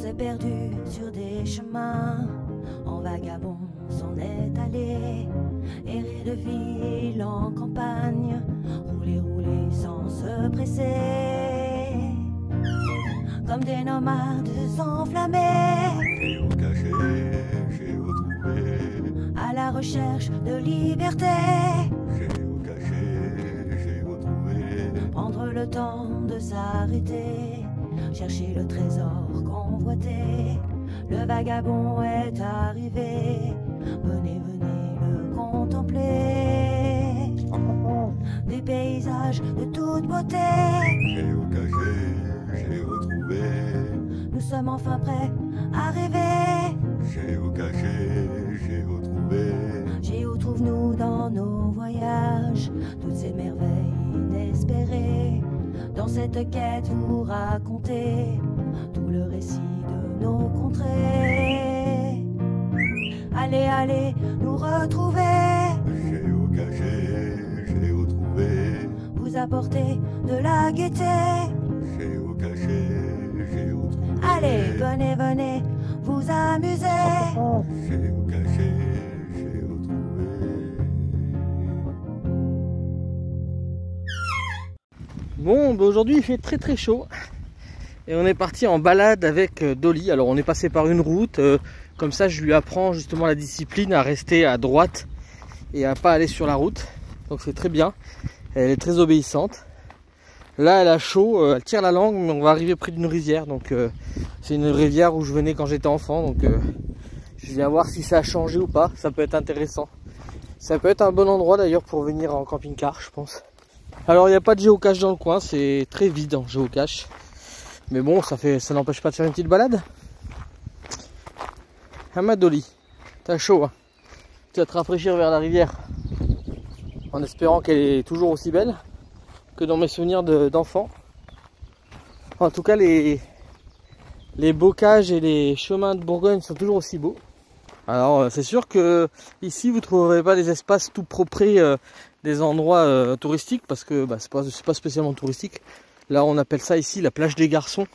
s'est perdu sur des chemins, en vagabond s'en est allé, errer de ville en campagne, rouler, rouler sans se presser, comme des nomades enflammés, Géocaché, géotrouvé, à la recherche de liberté. géocaché, géotrouvé, Prendre le temps de s'arrêter, chercher le trésor convoité. Le vagabond est arrivé, venez, venez le contempler. Des paysages de toute beauté, géocaché, géotrouvé, nous sommes enfin prêts à rêver. géocaché, géotrouvé, Géo trouve-nous dans nos voyages, toutes ces merveilles inespérées. Dans cette quête vous racontez tout le récit de nos contrées. Allez, allez nous retrouver, géocaché, géotrouvé, vous apporter de la gaieté. géocaché, géotrouvé, Allez, venez, venez vous amuser. géocaché, géotrouvé. Bon, bah aujourd'hui il fait très très chaud et on est parti en balade avec Dolly. Alors on est passé par une route, comme ça je lui apprends justement la discipline à rester à droite et à pas aller sur la route. Donc c'est très bien, elle est très obéissante. Là elle a chaud, elle tire la langue, mais on va arriver près d'une rivière. Donc c'est une rivière où je venais quand j'étais enfant, donc je viens voir si ça a changé ou pas. Ça peut être intéressant, ça peut être un bon endroit d'ailleurs pour venir en camping-car, je pense. Alors il n'y a pas de géocache dans le coin, c'est très vide en géocache. Mais bon, ça n'empêche pas de faire une petite balade. Ah ma Dolly, t'as chaud hein. Tu vas te rafraîchir vers la rivière. En espérant qu'elle est toujours aussi belle que dans mes souvenirs d'enfant. En tout cas les bocages et les chemins de Bourgogne sont toujours aussi beaux. Alors c'est sûr que ici vous ne trouverez pas des espaces tout propres, des endroits touristiques, parce que c'est pas spécialement touristique. Là on appelle ça ici la plage des garçons.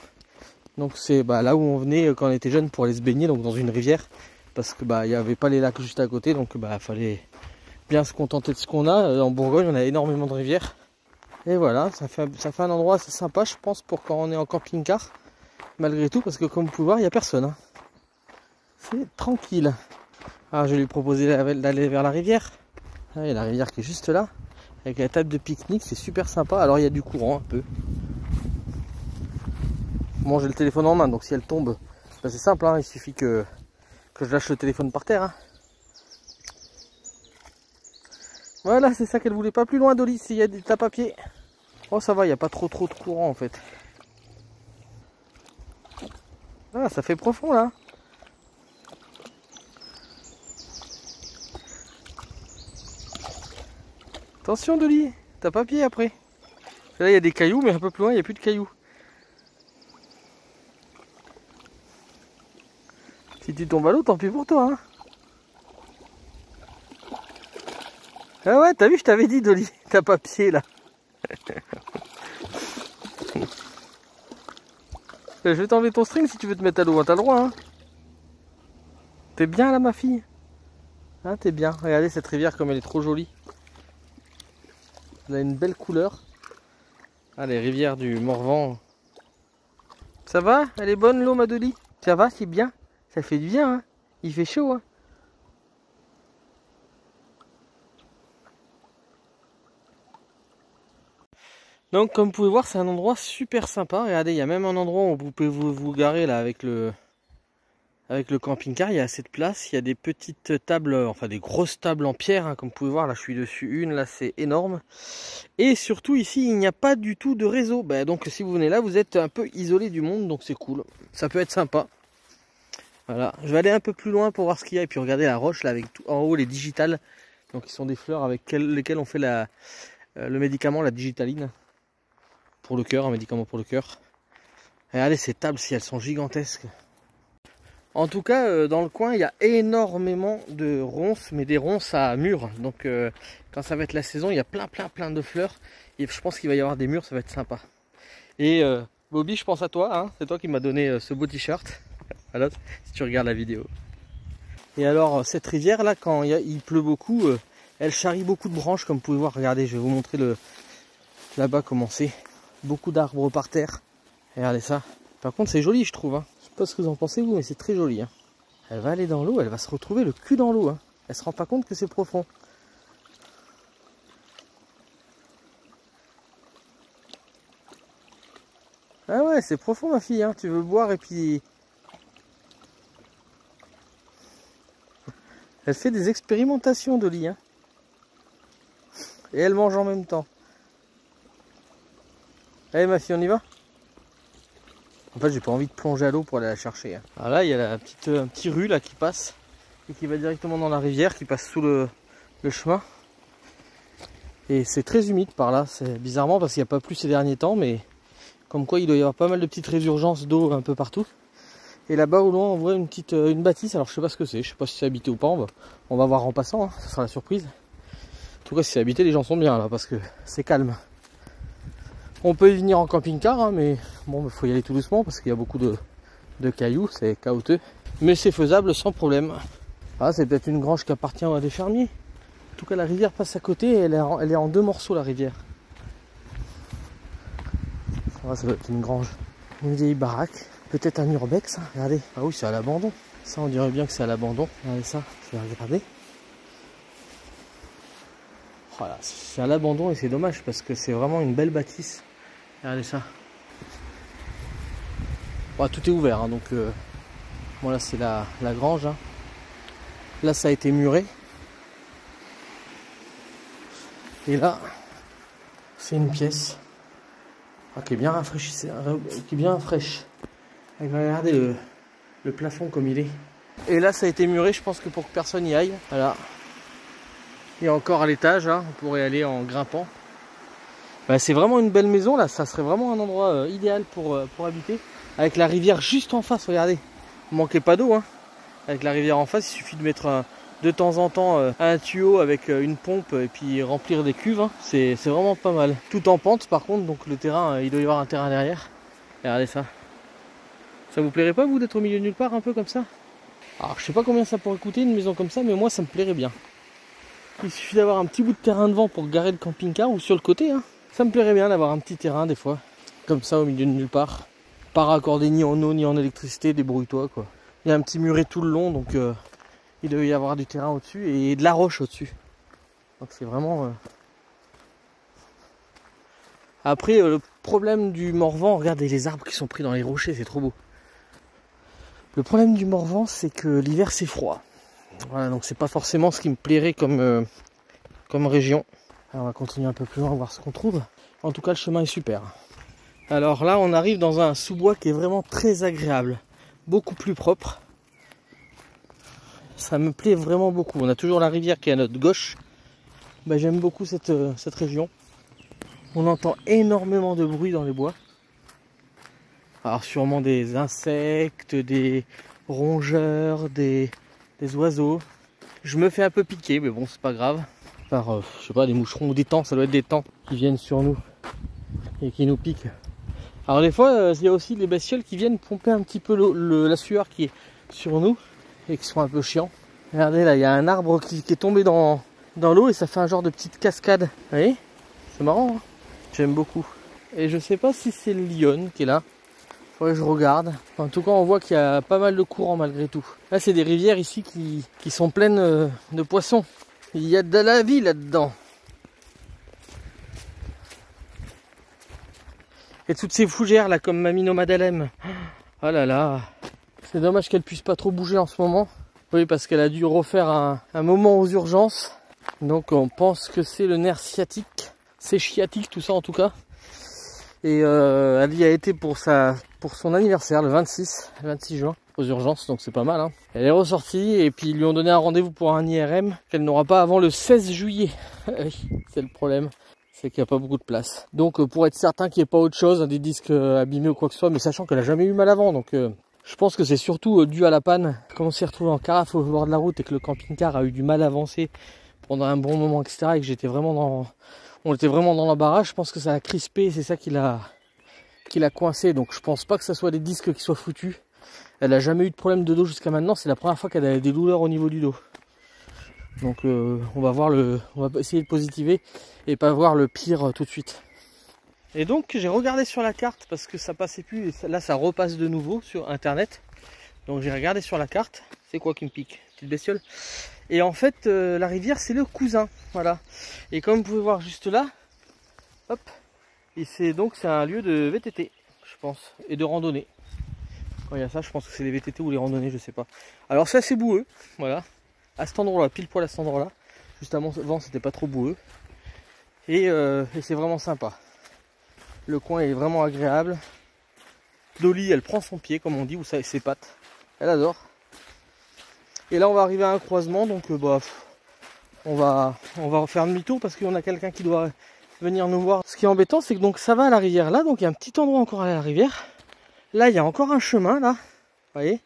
Donc c'est là où on venait quand on était jeune pour aller se baigner, donc dans une rivière, parce que il n'y avait pas les lacs juste à côté, donc fallait bien se contenter de ce qu'on a. En Bourgogne on a énormément de rivières. Et voilà, ça fait un endroit assez sympa je pense pour quand on est en camping-car, malgré tout, parce que comme vous pouvez voir il n'y a personne hein. C'est tranquille. Ah, je vais lui proposer d'aller vers la rivière. Ah, il y a la rivière qui est juste là, avec la table de pique-nique, c'est super sympa. Alors il y a du courant un peu. Bon, j'ai le téléphone en main, donc si elle tombe, c'est simple, hein, il suffit que je lâche le téléphone par terre. Hein. Voilà, c'est ça qu'elle voulait, pas plus loin Dolly, s'il y a des tapes à pied. Oh ça va, il n'y a pas trop de courant en fait. Ah, ça fait profond là. Attention Dolly, t'as pas pied après. Là il y a des cailloux, mais un peu plus loin il n'y a plus de cailloux. Si tu tombes à l'eau, tant pis pour toi. Hein. Ah ouais, t'as vu, je t'avais dit Dolly, t'as pas pied là. Je vais t'enlever ton string si tu veux te mettre à l'eau, hein, t'as le droit. Hein. T'es bien là ma fille hein, t'es bien, regardez cette rivière comme elle est trop jolie. Elle a une belle couleur. Ah, les rivières du Morvan. Ça va? Elle est bonne l'eau ma Dolly? Ça va, c'est bien? Ça fait du bien, hein? Il fait chaud, hein? Donc comme vous pouvez voir, c'est un endroit super sympa. Regardez, il y a même un endroit où vous pouvez vous garer là avec le camping-car. Il y a assez de place, il y a des petites tables, enfin des grosses tables en pierre, hein, comme vous pouvez voir. Là je suis dessus une, là c'est énorme. Et surtout ici il n'y a pas du tout de réseau. Donc si vous venez là, vous êtes un peu isolé du monde, donc c'est cool. Ça peut être sympa. Voilà, je vais aller un peu plus loin pour voir ce qu'il y a. Et puis regardez la roche là avec tout en haut les digitales. Donc qui sont des fleurs avec lesquelles on fait le médicament, la digitaline. Pour le cœur, un médicament pour le cœur. Regardez ces tables si elles sont gigantesques. En tout cas, dans le coin, il y a énormément de ronces, mais des ronces à mûres. Donc, quand ça va être la saison, il y a plein de fleurs. Et je pense qu'il va y avoir des mûres, ça va être sympa. Et Bobby, je pense à toi. Hein, c'est toi qui m'as donné ce beau t-shirt. Voilà, si tu regardes la vidéo. Et alors cette rivière là, quand il pleut beaucoup, elle charrie beaucoup de branches comme vous pouvez voir. Regardez, je vais vous montrer là-bas comment c'est. Beaucoup d'arbres par terre. Regardez ça. Par contre c'est joli je trouve. Hein. Je sais pas ce que vous en pensez vous, mais c'est très joli. Hein. Elle va aller dans l'eau, elle va se retrouver le cul dans l'eau. Hein. Elle se rend pas compte que c'est profond. Ah ouais, c'est profond ma fille, hein. Tu veux boire et puis... Elle fait des expérimentations de lit. Hein. Et elle mange en même temps. Allez ma fille, on y va? En fait, j'ai pas envie de plonger à l'eau pour aller la chercher. Hein. Alors là, il y a un petit rue là qui passe. Et qui va directement dans la rivière, qui passe sous le chemin. Et c'est très humide par là. C'est bizarrement parce qu'il n'y a pas plu ces derniers temps. Mais comme quoi, il doit y avoir pas mal de petites résurgences d'eau un peu partout. Et là-bas au loin on voit une bâtisse, alors je sais pas ce que c'est, je sais pas si c'est habité ou pas, on va voir en passant, hein. Ça sera la surprise. En tout cas si c'est habité les gens sont bien là parce que c'est calme. On peut y venir en camping-car hein, mais bon il faut y aller tout doucement parce qu'il y a beaucoup de cailloux, c'est chaotique. Mais c'est faisable sans problème. Ah c'est peut-être une grange qui appartient à des fermiers. En tout cas la rivière passe à côté et elle est en deux morceaux la rivière. Ah, ça doit être une grange, une vieille baraque. Peut-être un urbex, hein. Regardez. Ah oui, c'est à l'abandon. Ça, on dirait bien que c'est à l'abandon. Regardez ça, je vais regarder. Voilà, c'est à l'abandon et c'est dommage parce que c'est vraiment une belle bâtisse. Regardez ça. Bon, tout est ouvert, hein, donc voilà, c'est la grange. Hein. Là, ça a été muré. Et là, c'est une pièce qui est bien rafraîchie, qui est bien fraîche. Regardez le plafond comme il est. Et là ça a été muré, je pense que pour que personne y aille. Voilà. Et encore à l'étage, hein, on pourrait aller en grimpant. Bah, c'est vraiment une belle maison là, ça serait vraiment un endroit idéal pour habiter. Avec la rivière juste en face, regardez. Vous manquez pas d'eau. Hein. Avec la rivière en face, il suffit de mettre de temps en temps un tuyau avec une pompe et puis remplir des cuves. Hein. C'est vraiment pas mal. Tout en pente par contre, donc le terrain, il doit y avoir un terrain derrière. Regardez ça. Ça vous plairait pas vous d'être au milieu de nulle part un peu comme ça? Alors je sais pas combien ça pourrait coûter une maison comme ça, mais moi ça me plairait bien. Il suffit d'avoir un petit bout de terrain devant pour garer le camping-car ou sur le côté. Hein. Ça me plairait bien d'avoir un petit terrain des fois, comme ça au milieu de nulle part. Pas raccordé ni en eau ni en électricité, débrouille-toi quoi. Il y a un petit muret tout le long, donc il doit y avoir du terrain au-dessus et de la roche au-dessus. Donc c'est vraiment... Après le problème du Morvan, regardez les arbres qui sont pris dans les rochers, c'est trop beau. Le problème du Morvan, c'est que l'hiver c'est froid. Voilà, donc c'est pas forcément ce qui me plairait comme région. Alors on va continuer un peu plus loin, voir ce qu'on trouve. En tout cas, le chemin est super. Alors là, on arrive dans un sous-bois qui est vraiment très agréable. Beaucoup plus propre. Ça me plaît vraiment beaucoup. On a toujours la rivière qui est à notre gauche. Ben, j'aime beaucoup cette région. On entend énormément de bruit dans les bois. Alors sûrement des insectes, des rongeurs, des oiseaux. Je me fais un peu piquer, mais bon, c'est pas grave. Par, je sais pas, des moucherons ou des tans, ça doit être des tans qui viennent sur nous et qui nous piquent. Alors des fois, il y a aussi des bestioles qui viennent pomper un petit peu la sueur qui est sur nous et qui sont un peu chiants. Regardez là, il y a un arbre qui est tombé dans l'eau et ça fait un genre de petite cascade. Vous voyez? C'est marrant, hein. J'aime beaucoup. Et je sais pas si c'est le lion qui est là. Faudrait que je regarde. En tout cas, on voit qu'il y a pas mal de courants malgré tout. Là, c'est des rivières ici qui sont pleines de poissons. Il y a de la vie là-dedans. Et toutes ces fougères là, comme Mamino Madalem. Oh là là. C'est dommage qu'elle puisse pas trop bouger en ce moment. Oui, parce qu'elle a dû refaire un moment aux urgences. Donc, on pense que c'est le nerf sciatique. C'est sciatique tout ça en tout cas. Et elle y a été pour son anniversaire le 26 juin aux urgences, donc c'est pas mal. Hein. Elle est ressortie et puis ils lui ont donné un rendez-vous pour un IRM qu'elle n'aura pas avant le 16 juillet. C'est le problème, c'est qu'il n'y a pas beaucoup de place. Donc pour être certain qu'il n'y ait pas autre chose, des disques abîmés ou quoi que ce soit, mais sachant qu'elle n'a jamais eu mal avant, donc je pense que c'est surtout dû à la panne. Comme on s'est retrouvé en carafe au bord de la route et que le camping-car a eu du mal à avancer pendant un bon moment, etc. et que j'étais vraiment on était vraiment dans l'embarras, je pense que ça a crispé, c'est ça qui l'a coincé, donc je pense pas que ça soit des disques qui soient foutus. Elle n'a jamais eu de problème de dos jusqu'à maintenant. C'est la première fois qu'elle a des douleurs au niveau du dos. Donc on va essayer de positiver et pas voir le pire tout de suite. Et donc j'ai regardé sur la carte parce que ça passait plus. Et là ça repasse de nouveau sur internet. Donc j'ai regardé sur la carte. C'est quoi qui me pique? Petite bestiole. Et en fait la rivière c'est le cousin. Voilà. Et comme vous pouvez voir juste là, hop. Et c'est un lieu de VTT, je pense, et de randonnée. Quand il y a ça, je pense que c'est les VTT ou les randonnées, je sais pas. Alors c'est assez boueux, voilà. À cet endroit-là, pile poil à cet endroit-là. Juste avant, c'était pas trop boueux. Et c'est vraiment sympa. Le coin est vraiment agréable. Dolly, elle prend son pied, comme on dit, ou ça, ses pattes. Elle adore. Et là, on va arriver à un croisement, donc on va faire demi-tour parce qu'on a quelqu'un qui doit venir nous voir. Ce qui est embêtant, c'est que donc ça va à la rivière là, donc il y a un petit endroit encore à la rivière. Là, il y a encore un chemin là, vous voyez,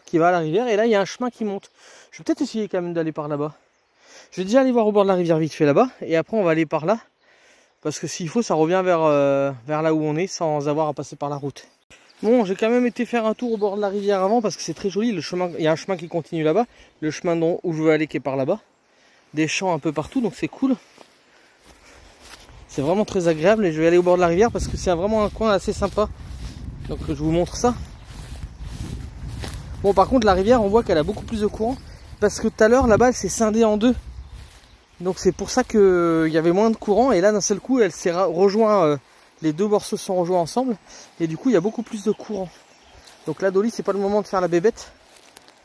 qui va à la rivière. Et là, il y a un chemin qui monte. Je vais peut-être essayer quand même d'aller par là-bas. Je vais déjà aller voir au bord de la rivière vite fait là-bas, et après on va aller par là, parce que s'il faut, ça revient vers là où on est, sans avoir à passer par la route. Bon, j'ai quand même été faire un tour au bord de la rivière avant, parce que c'est très joli. Le chemin, il y a un chemin qui continue là-bas, le chemin où je veux aller qui est par là-bas. Des champs un peu partout, donc c'est cool. C'est vraiment très agréable et je vais aller au bord de la rivière parce que c'est vraiment un coin assez sympa. Donc je vous montre ça. Bon, par contre la rivière, on voit qu'elle a beaucoup plus de courant parce que tout à l'heure là-bas elle s'est scindée en deux. Donc c'est pour ça qu'il y avait moins de courant et là d'un seul coup elle s'est rejoint, les deux morceaux se sont rejoints ensemble et du coup il y a beaucoup plus de courant. Donc là Dolly, c'est pas le moment de faire la bébête.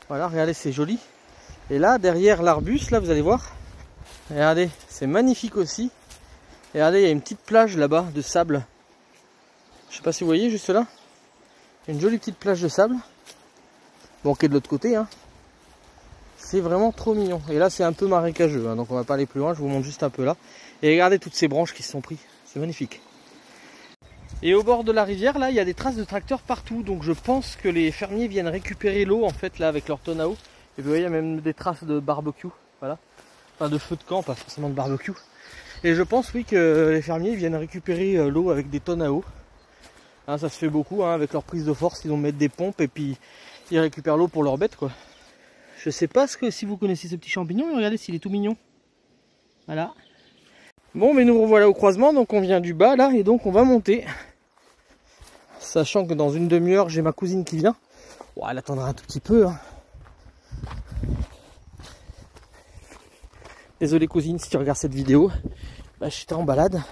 Voilà, regardez, c'est joli. Et là derrière l'arbuste, là vous allez voir, regardez, c'est magnifique aussi. Et regardez, il y a une petite plage là-bas de sable. Je sais pas si vous voyez juste là. Une jolie petite plage de sable. Bon, qui est de l'autre côté, hein. C'est vraiment trop mignon. Et là, c'est un peu marécageux, hein, donc on va pas aller plus loin. Je vous montre juste un peu là. Et regardez toutes ces branches qui se sont prises. C'est magnifique. Et au bord de la rivière, là, il y a des traces de tracteurs partout. Donc je pense que les fermiers viennent récupérer l'eau, en fait, là, avec leur tonne à eau. Et vous voyez, il y a même des traces de barbecue. Voilà. Enfin, de feu de camp, pas forcément de barbecue. Et je pense, oui, que les fermiers viennent récupérer l'eau avec des tonnes à eau. Hein, ça se fait beaucoup, hein, avec leur prise de force, ils vont mettre des pompes et puis ils récupèrent l'eau pour leurs bêtes, quoi. Je sais pas si vous connaissez ce petit champignon, mais regardez s'il est tout mignon. Voilà. Bon, mais nous revoilà au croisement, donc on vient du bas là, et donc on va monter. Sachant que dans une demi-heure, j'ai ma cousine qui vient. Oh, elle attendra un tout petit peu, hein. Désolé cousine si tu regardes cette vidéo, bah, j'étais en balade.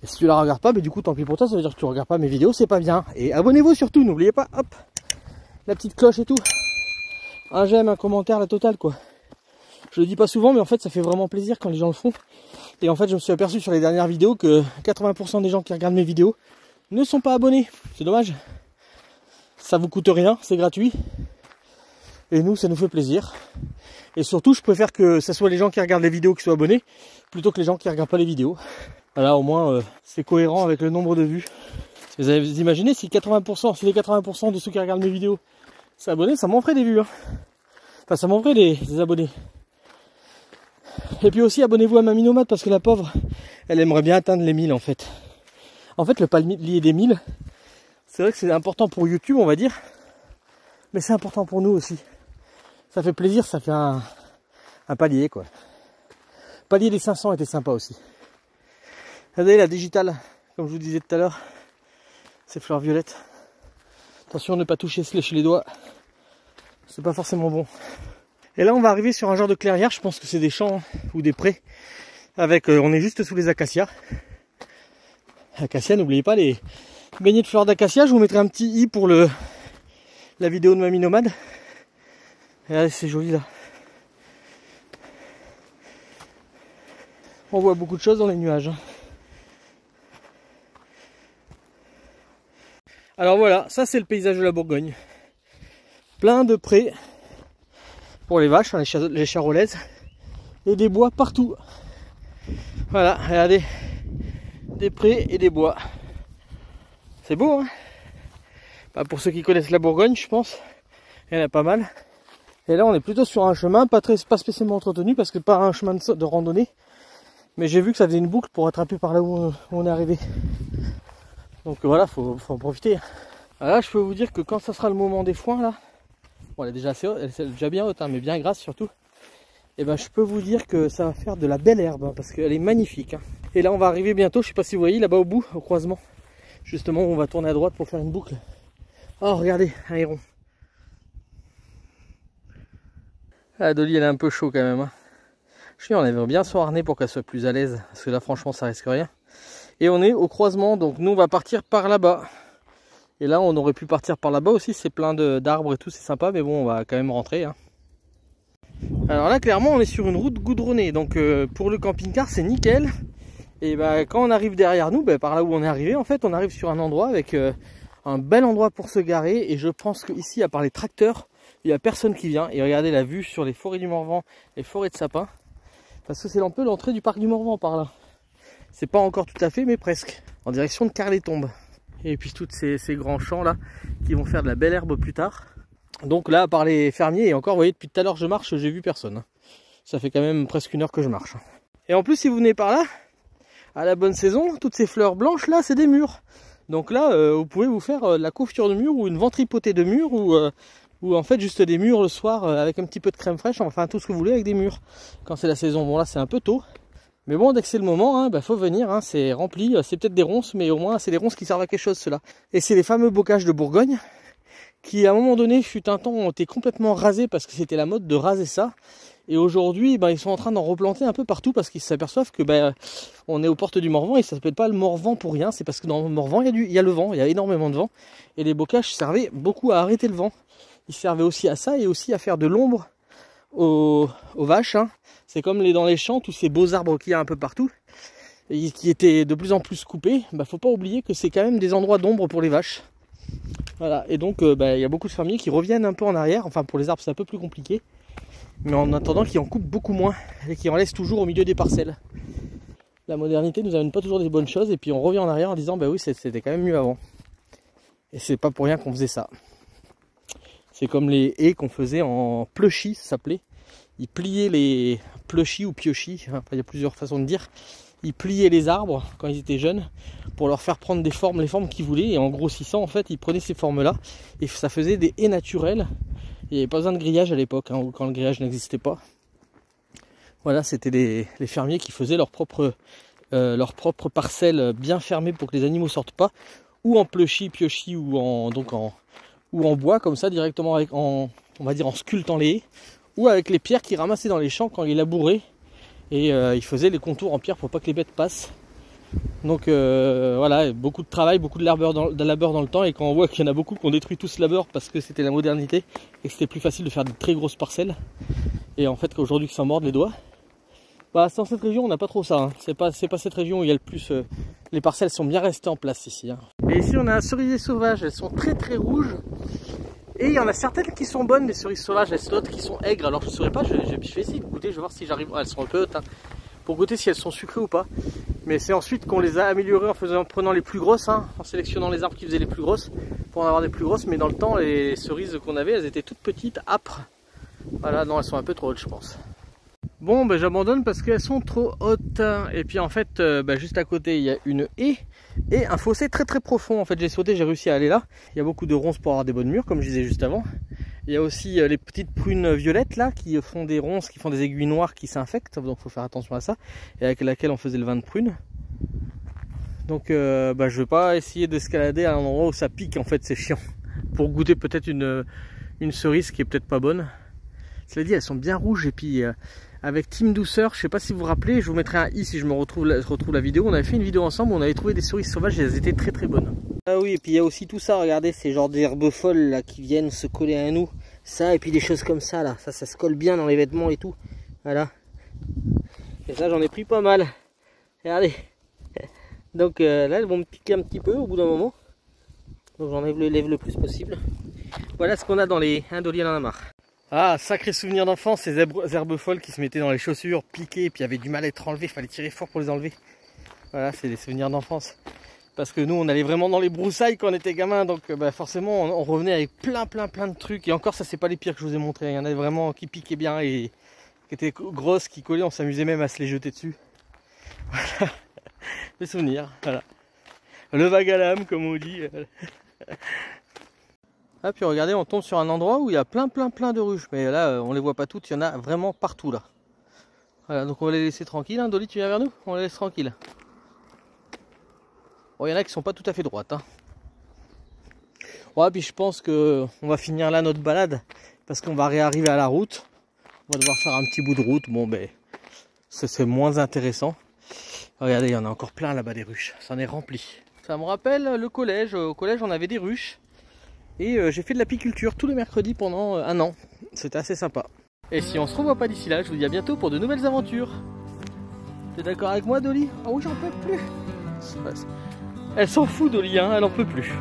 Et si tu la regardes pas, bah, du coup tant pis pour toi, ça veut dire que tu regardes pas mes vidéos, c'est pas bien. Et abonnez-vous surtout, n'oubliez pas, hop, la petite cloche et tout. Un j'aime, un commentaire, la totale quoi. Je le dis pas souvent, mais en fait ça fait vraiment plaisir quand les gens le font. Et en fait je me suis aperçu sur les dernières vidéos que 80% des gens qui regardent mes vidéos ne sont pas abonnés. C'est dommage. Ça vous coûte rien, c'est gratuit. Et nous, ça nous fait plaisir. Et surtout, je préfère que ce soit les gens qui regardent les vidéos qui soient abonnés, plutôt que les gens qui ne regardent pas les vidéos. Voilà, au moins, c'est cohérent avec le nombre de vues. Vous avez imaginé, si les 80% de ceux qui regardent mes vidéos s'abonnaient, ça m'en ferait des vues. Hein. Enfin, ça m'en ferait des abonnés. Et puis aussi, abonnez-vous à Mamie Nomade, parce que la pauvre, elle aimerait bien atteindre les 1000 en fait. En fait, le palier des 1000, c'est vrai que c'est important pour YouTube, on va dire. Mais c'est important pour nous aussi. Ça fait plaisir, ça fait un palier quoi. Palier des 500 était sympa aussi. Regardez la digitale, comme je vous disais tout à l'heure, c'est fleurs violettes. Attention à ne pas toucher, se lécher les doigts. C'est pas forcément bon. Et là on va arriver sur un genre de clairière, je pense que c'est des champs ou des prés. Avec, on est juste sous les acacias. Acacias, n'oubliez pas les beignets de fleurs d'acacia. Je vous mettrai un petit i pour la vidéo de Mamie Nomade. Regardez, c'est joli là. On voit beaucoup de choses dans les nuages. Alors voilà, ça c'est le paysage de la Bourgogne. Plein de prés pour les vaches, hein, les charolaises. Et des bois partout. Voilà, regardez. Des prés et des bois. C'est beau, hein? Bah, pour ceux qui connaissent la Bourgogne, je pense, il y en a pas mal. Et là, on est plutôt sur un chemin, pas spécialement entretenu, parce que pas un chemin de randonnée. Mais j'ai vu que ça faisait une boucle pour attraper par là où on est arrivé. Donc voilà, faut en profiter. Alors là, je peux vous dire que quand ça sera le moment des foins, là, bon, elle est déjà assez haute, elle est déjà bien haute, hein, mais bien grasse surtout. Et ben, je peux vous dire que ça va faire de la belle herbe, hein, parce qu'elle est magnifique. Hein. Et là, on va arriver bientôt, je sais pas si vous voyez, là-bas au bout, au croisement. Justement, on va tourner à droite pour faire une boucle. Oh, regardez, un héron. Ah, Dolly, elle est un peu chaud quand même. Hein. Je dis, on aimerait bien son harnais pour qu'elle soit plus à l'aise, parce que là, franchement, ça risque rien. Et on est au croisement, donc nous, on va partir par là-bas. Et là, on aurait pu partir par là-bas aussi, c'est plein d'arbres et tout, c'est sympa, mais bon, on va quand même rentrer. Hein. Alors là, clairement, on est sur une route goudronnée, donc pour le camping-car, c'est nickel. Et bah, quand on arrive derrière nous, bah, par là où on est arrivé, en fait, on arrive sur un endroit avec un bel endroit pour se garer. Et je pense qu'ici, à part les tracteurs, il n'y a personne qui vient. Et regardez la vue sur les forêts du Morvan, les forêts de sapins. Parce que c'est un peu l'entrée du parc du Morvan par là. C'est pas encore tout à fait, mais presque. En direction de Carlétombe. Et puis toutes ces grands champs là qui vont faire de la belle herbe plus tard. Donc là, par les fermiers, et encore, vous voyez, depuis tout à l'heure je marche, j'ai vu personne. Ça fait quand même presque 1 heure que je marche. Et en plus, si vous venez par là, à la bonne saison, toutes ces fleurs blanches là, c'est des mûres. Donc là, vous pouvez vous faire de la confiture de mûre ou une ventripotée de mûre ou en fait juste des mûres le soir avec un petit peu de crème fraîche, enfin tout ce que vous voulez avec des mûres. Quand c'est la saison, bon là c'est un peu tôt. Mais bon, dès que c'est le moment, hein, bah, faut venir, hein, c'est rempli, c'est peut-être des ronces, mais au moins c'est des ronces qui servent à quelque chose ceux-là. Et c'est les fameux bocages de Bourgogne, qui à un moment donné, fut un temps, ont été complètement rasés parce que c'était la mode de raser ça. Et aujourd'hui, bah, ils sont en train d'en replanter un peu partout parce qu'ils s'aperçoivent que bah, on est aux portes du Morvan et ça s'appelle pas le Morvan pour rien, c'est parce que dans le Morvan, il y a le vent, il y a énormément de vent. Et les bocages servaient beaucoup à arrêter le vent. Ils servaient aussi à ça et aussi à faire de l'ombre aux vaches. Hein. C'est comme dans les champs, tous ces beaux arbres qu'il y a un peu partout, et qui étaient de plus en plus coupés. Bah, faut pas oublier que c'est quand même des endroits d'ombre pour les vaches. Voilà, et donc bah, y a beaucoup de fermiers qui reviennent un peu en arrière. Enfin, pour les arbres, c'est un peu plus compliqué. Mais en attendant, qui en coupent beaucoup moins et qui en laissent toujours au milieu des parcelles. La modernité nous amène pas toujours des bonnes choses, et puis on revient en arrière en disant bah oui, c'était quand même mieux avant. Et c'est pas pour rien qu'on faisait ça. C'est comme les haies qu'on faisait en pleuchis, ça s'appelait. Ils pliaient les pleuchis ou piochis, enfin, il y a plusieurs façons de dire. Ils pliaient les arbres quand ils étaient jeunes pour leur faire prendre des formes, les formes qu'ils voulaient. Et en grossissant, en fait, ils prenaient ces formes-là et ça faisait des haies naturelles. Il n'y avait pas besoin de grillage à l'époque, hein, quand le grillage n'existait pas. Voilà, c'était les fermiers qui faisaient leur propre parcelle bien fermée pour que les animaux sortent pas, ou en pleuchis, piochis, ou en bois comme ça directement on va dire en sculptant les haies, ou avec les pierres qu'ils ramassaient dans les champs quand ils labouraient, et ils faisaient les contours en pierre pour pas que les bêtes passent. Donc voilà, beaucoup de travail, beaucoup de labeur dans le temps, et quand on voit qu'il y en a beaucoup qui ont détruit tout ce labeur parce que c'était la modernité et que c'était plus facile de faire de très grosses parcelles, et en fait qu'aujourd'hui que ça morde les doigts, bah dans cette région on n'a pas trop ça, hein. C'est pas cette région où il y a le plus, les parcelles sont bien restées en place ici, hein. Et ici on a un cerisier sauvage, elles sont très très rouges. Et il y en a certaines qui sont bonnes, des cerises sauvages, et d'autres qui sont aigres. Alors je ne saurais pas, je vais essayer de goûter, je vais voir si j'arrive. Ah, elles sont un peu hautes, hein, pour goûter si elles sont sucrées ou pas. Mais c'est ensuite qu'on les a améliorées en prenant les plus grosses, hein, en sélectionnant les arbres qui faisaient les plus grosses, pour en avoir des plus grosses. Mais dans le temps, les cerises qu'on avait, elles étaient toutes petites, âpres. Voilà, non, elles sont un peu trop hautes, je pense. Bon, ben j'abandonne parce qu'elles sont trop hautes. Et puis en fait, juste à côté, il y a une haie et un fossé très très profond. En fait, j'ai sauté, j'ai réussi à aller là. Il y a beaucoup de ronces pour avoir des bonnes mûres, comme je disais juste avant. Il y a aussi les petites prunes violettes là, qui font des ronces, qui font des aiguilles noires qui s'infectent. Donc il faut faire attention à ça. Et avec laquelle on faisait le vin de prune. Donc je vais pas essayer d'escalader à un endroit où ça pique, en fait, c'est chiant. Pour goûter peut-être une cerise qui est peut-être pas bonne. Cela dit, elles sont bien rouges, et puis avec Team Douceur, je sais pas si vous vous rappelez, je vous mettrai un i si je retrouve la vidéo. On avait fait une vidéo ensemble, on avait trouvé des cerises sauvages et elles étaient très très bonnes. Ah oui, et puis il y a aussi tout ça, regardez, ces genres d'herbes folles là qui viennent se coller à nous. Ça, et puis des choses comme ça là, ça se colle bien dans les vêtements et tout. Voilà. Et ça, j'en ai pris pas mal. Regardez. Donc là, elles vont me piquer un petit peu au bout d'un moment. Donc j'en lève le plus possible. Voilà ce qu'on a dans les Dolly, en a marre. Ah, sacré souvenir d'enfance, ces herbes folles qui se mettaient dans les chaussures, piquées, puis avaient du mal à être enlevées, il fallait tirer fort pour les enlever. Voilà, c'est des souvenirs d'enfance. Parce que nous, on allait vraiment dans les broussailles quand on était gamin, donc forcément, on revenait avec plein de trucs. Et encore, ça, c'est pas les pires que je vous ai montrés. Il y en a vraiment qui piquaient bien et qui étaient grosses, qui collaient, on s'amusait même à se les jeter dessus. Voilà, des souvenirs, voilà. Le vague à l'âme, comme on dit. Ah, puis regardez, on tombe sur un endroit où il y a plein de ruches. Mais là, on les voit pas toutes, il y en a vraiment partout là. Voilà, donc on va les laisser tranquilles. Hein. Dolly, tu viens vers nous? On les laisse tranquilles. Bon, il y en a qui sont pas tout à fait droites. Hein. Ouais, puis je pense que on va finir là notre balade parce qu'on va réarriver à la route. On va devoir faire un petit bout de route. Bon, ben, c'est moins intéressant. Regardez, il y en a encore plein là-bas des ruches. Ça en est rempli. Ça me rappelle le collège. Au collège, on avait des ruches. Et j'ai fait de l'apiculture tous les mercredis pendant un an. C'était assez sympa. Et si on se revoit pas d'ici là, je vous dis à bientôt pour de nouvelles aventures. T'es d'accord avec moi, Dolly? Ah oui, j'en peux plus. Elle s'en fout, Dolly, hein, elle en peut plus.